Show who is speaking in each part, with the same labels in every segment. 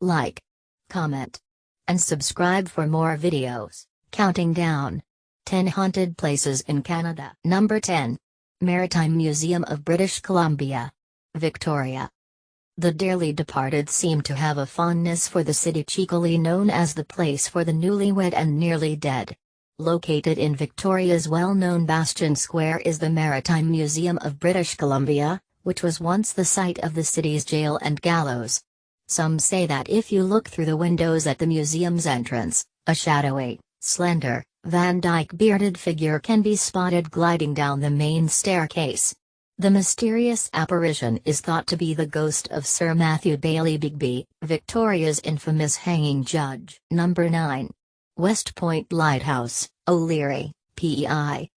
Speaker 1: like, comment, and subscribe for more videos. Counting down. 10 haunted places in Canada. Number 10. Maritime Museum of British Columbia, Victoria. The dearly departed seem to have a fondness for the city, cheekily known as the place for the newlywed and nearly dead. Located in Victoria's well-known Bastion Square is the Maritime Museum of British Columbia, which was once the site of the city's jail and gallows. Some say that if you look through the windows at the museum's entrance, a shadowy, slender, Van Dyke bearded figure can be spotted gliding down the main staircase. The mysterious apparition is thought to be the ghost of Sir Matthew Bailey Bigby, Victoria's infamous hanging judge. Number 9. West Point Lighthouse, O'Leary, PEI.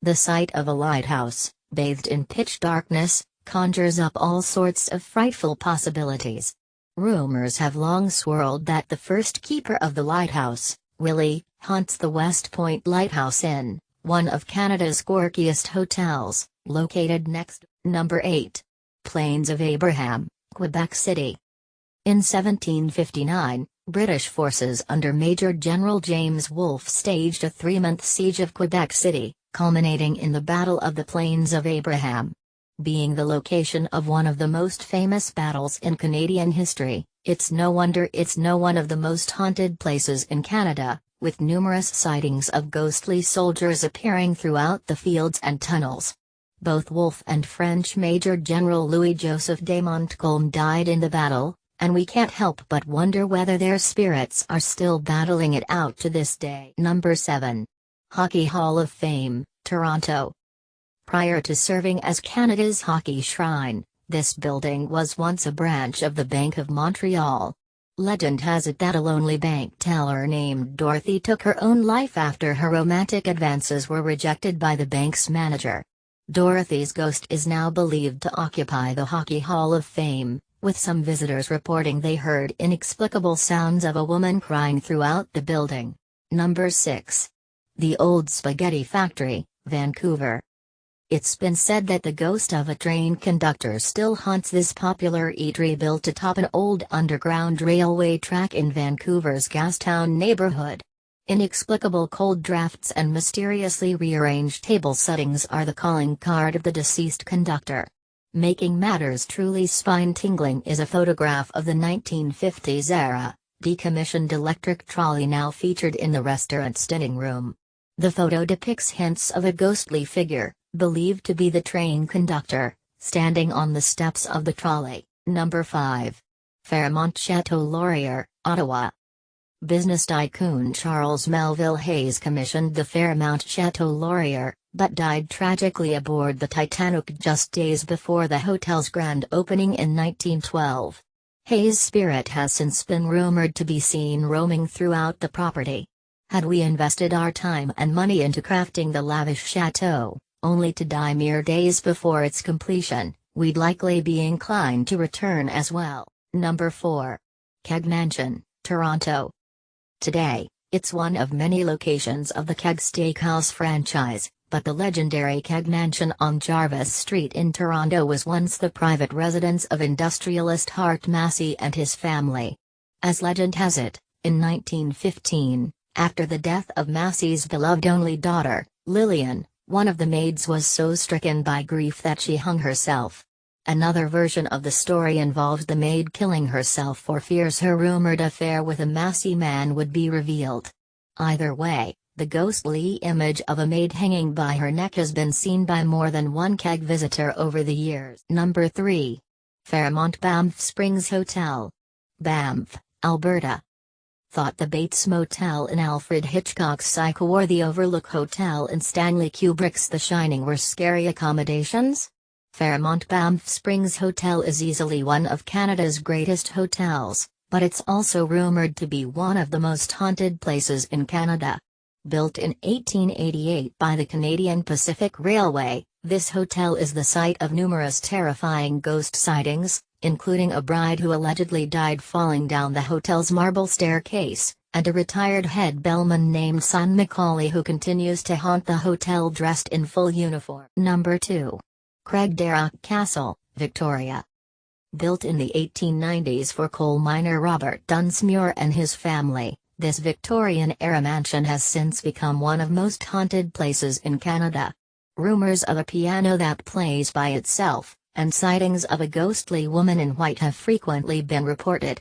Speaker 1: The sight of a lighthouse, bathed in pitch darkness, conjures up all sorts of frightful possibilities. Rumors have long swirled that the first keeper of the lighthouse, Willie, haunts the West Point Lighthouse Inn, one of Canada's quirkiest hotels, located next. Number 8. Plains of Abraham, Quebec City. In 1759, British forces under Major General James Wolfe staged a 3-month siege of Quebec City, culminating in the Battle of the Plains of Abraham. Being the location of one of the most famous battles in Canadian history, it's no wonder it's one of the most haunted places in Canada, with numerous sightings of ghostly soldiers appearing throughout the fields and tunnels. Both Wolfe and French Major General Louis-Joseph de Montcalm died in the battle, and we can't help but wonder whether their spirits are still battling it out to this day. Number 7. Hockey Hall of Fame, Toronto. Prior to serving as Canada's hockey shrine, this building was once a branch of the Bank of Montreal. Legend has it that a lonely bank teller named Dorothy took her own life after her romantic advances were rejected by the bank's manager. Dorothy's ghost is now believed to occupy the Hockey Hall of Fame, with some visitors reporting they heard inexplicable sounds of a woman crying throughout the building. Number 6. The Old Spaghetti Factory, Vancouver. It's been said that the ghost of a train conductor still haunts this popular eatery built atop an old underground railway track in Vancouver's Gastown neighborhood. Inexplicable cold drafts and mysteriously rearranged table settings are the calling card of the deceased conductor. Making matters truly spine-tingling is a photograph of the 1950s-era, decommissioned electric trolley now featured in the restaurant's dining room. The photo depicts hints of a ghostly figure, believed to be the train conductor, standing on the steps of the trolley. Number 5. Fairmont Chateau Laurier, Ottawa. Business tycoon Charles Melville Hayes commissioned the Fairmont Chateau Laurier, but died tragically aboard the Titanic just days before the hotel's grand opening in 1912. Hayes' spirit has since been rumored to be seen roaming throughout the property. Had we invested our time and money into crafting the lavish chateau, only to die mere days before its completion, we'd likely be inclined to return as well. Number 4. Keg Mansion, Toronto. Today, it's one of many locations of the Keg Steakhouse franchise, but the legendary Keg Mansion on Jarvis Street in Toronto was once the private residence of industrialist Hart Massey and his family. As legend has it, in 1915, after the death of Massey's beloved only daughter, Lillian, one of the maids was so stricken by grief that she hung herself. Another version of the story involves the maid killing herself for fears her rumored affair with a Massey man would be revealed. Either way, the ghostly image of a maid hanging by her neck has been seen by more than one Keg visitor over the years. Number 3. Fairmont Banff Springs Hotel, Banff, Alberta. Thought the Bates Motel in Alfred Hitchcock's Psycho or the Overlook Hotel in Stanley Kubrick's The Shining were scary accommodations? Fairmont Banff Springs Hotel is easily one of Canada's greatest hotels, but it's also rumored to be one of the most haunted places in Canada. Built in 1888 by the Canadian Pacific Railway, this hotel is the site of numerous terrifying ghost sightings, including a bride who allegedly died falling down the hotel's marble staircase, and a retired head bellman named Son Macaulay who continues to haunt the hotel dressed in full uniform. Number 2. Derock Castle, Victoria. Built in the 1890s for coal miner Robert Dunsmuir and his family, this Victorian-era mansion has since become one of most haunted places in Canada. Rumors of a piano that plays by itself, and sightings of a ghostly woman in white have frequently been reported.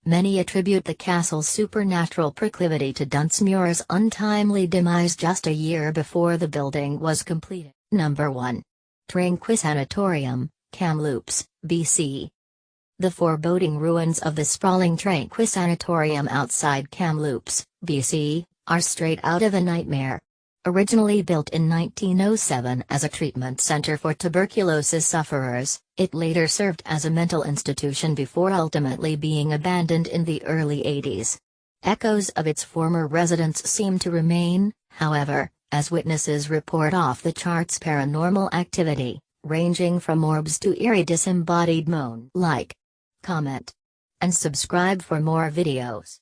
Speaker 1: Many attribute the castle's supernatural proclivity to Dunsmuir's untimely demise just a year before the building was completed. Number 1. Tranquil Sanatorium, Kamloops, BC. The foreboding ruins of the sprawling Tranquil Sanatorium outside Kamloops, BC, are straight out of a nightmare. Originally built in 1907 as a treatment center for tuberculosis sufferers, it later served as a mental institution before ultimately being abandoned in the early 80s. Echoes of its former residents seem to remain, however, as witnesses report off-the-charts paranormal activity, ranging from orbs to eerie disembodied moan. Like, comment, and subscribe for more videos.